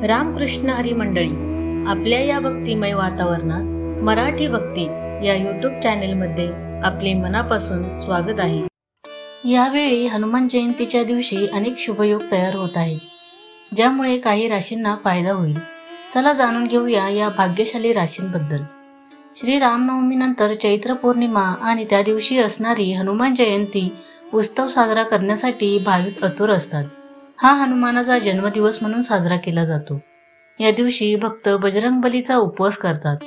रामकृष्ण हरी मंडळी, आपल्या या भक्तिमय वातावरणात मराठी भक्ती या यूट्यूब चॅनेलमध्ये आपले मनापासून स्वागत आहे। यावेळी हनुमान जयंतीच्या दिवशी अनेक शुभयोग तयार होत आहेत, ज्यामुळे काही राशींना फायदा होईल। चला जाणून घेऊया या भाग्यशाली राशींबद्दल। श्री रामनवमीनंतर चैत्र पौर्णिमा आणि त्या दिवशी असणारी हनुमान जयंती उत्सव साजरा करण्यासाठी भाविक आतुर असतात। हा हनुमानाचा जन्मदिवस म्हणून साजरा केला जातो। या दिवशी भक्त बजरंगबलीचा उपवास करतात।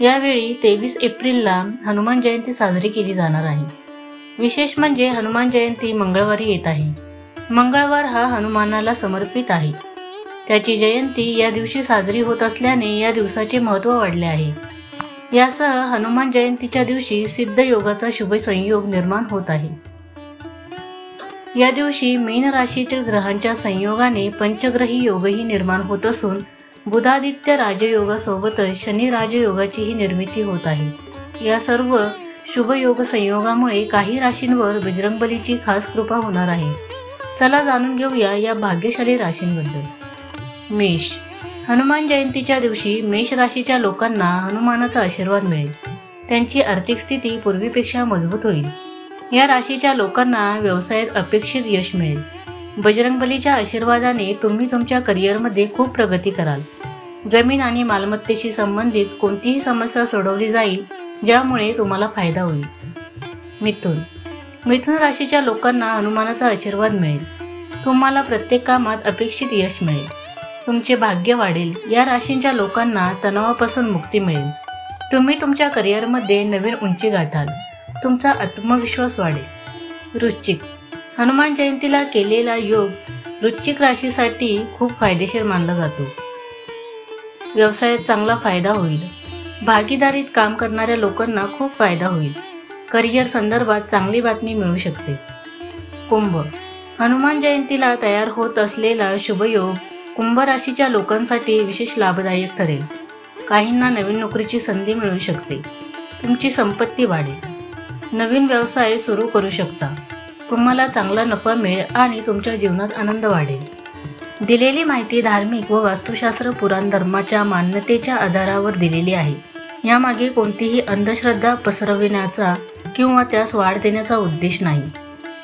यावेळी 23 एप्रिलला हनुमान जयंती साजरी केली जाणार आहे। विशेष म्हणजे हनुमान जयंती मंगळवारी येत आहे। मंगळवार हा हनुमानाला समर्पित आहे। त्याची जयंती या दिवशी साजरी होत असल्याने या दिवसाचे महत्त्व वाढले आहे। यासह हनुमान जयंतीच्या दिवशी सिद्ध योगाचा शुभ संयोग निर्माण होत आहे। या दिवशी मीन राशीतील ग्रहांच्या संयोगाने पंचग्रही योगही निर्माण होत असून बुधादित्य राजयोगासोबतच शनी राजयोगाचीही निर्मिती होत आहे। या सर्व शुभ योग संयोगामुळे काही राशींवर बजरंगबलीची खास कृपा होणार आहे। चला जाणून घेऊया या भाग्यशाली राशींबद्दल। मेष, हनुमान जयंतीच्या दिवशी मेष राशीच्या लोकांना हनुमानाचा आशीर्वाद मिळेल। त्यांची आर्थिक स्थिती पूर्वीपेक्षा मजबूत होईल। या राशीच्या लोकांना व्यवसायात अपेक्षित यश मिळेल। बजरंगबलीच्या आशीर्वादाने तुम्ही तुमच्या करिअरमध्ये खूप प्रगती कराल। जमीन आणि मालमत्तेशी संबंधित कोणतीही समस्या सोडवली जाईल, ज्यामुळे तुम्हाला फायदा होईल। मिथुन, मिथुन राशीच्या लोकांना हनुमानाचा आशीर्वाद मिळेल। तुम्हाला प्रत्येक कामात अपेक्षित यश मिळेल। तुमचे भाग्य वाढेल। या राशींच्या लोकांना तणावापासून मुक्ती मिळेल। तुम्ही तुमच्या करिअरमध्ये नवीन उंची गाठाल। तुमचा आत्मविश्वास वाढेल। वृश्चिक, हनुमान जयंतीला केलेला योग वृश्चिक राशीसाठी खूप फायदेशीर मानला जातो। व्यवसायात चांगला फायदा होईल। भागीदारीत काम करणाऱ्या लोकांना खूप फायदा होईल। करिअर संदर्भात चांगली बातमी मिळू शकते। कुंभ, हनुमान जयंतीला तयार होत असलेला शुभयोग कुंभ राशीच्या लोकांसाठी विशेष लाभदायक ठरेल। काहींना नवीन नोकरीची संधी मिळू शकते। तुमची संपत्ती वाढेल। नवीन व्यवसाय सुरू करू शकता। तुम्हाला चांगला नफा मिळेल आणि तुमच्या जीवनात आनंद वाढेल। दिलेली माहिती धार्मिक व वास्तुशास्त्र पुराण धर्माच्या मान्यतेच्या आधारावर दिलेली आहे। यामागे कोणतीही अंधश्रद्धा पसरविण्याचा किंवा त्यास वाढ देण्याचा उद्देश नाही।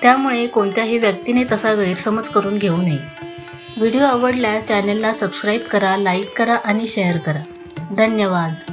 त्यामुळे कोणत्याही व्यक्तीने तसा गैरसमज करून घेऊ नये। व्हिडिओ आवडल्यास चॅनेलला सबस्क्राईब करा, लाईक करा आणि शेअर करा। धन्यवाद।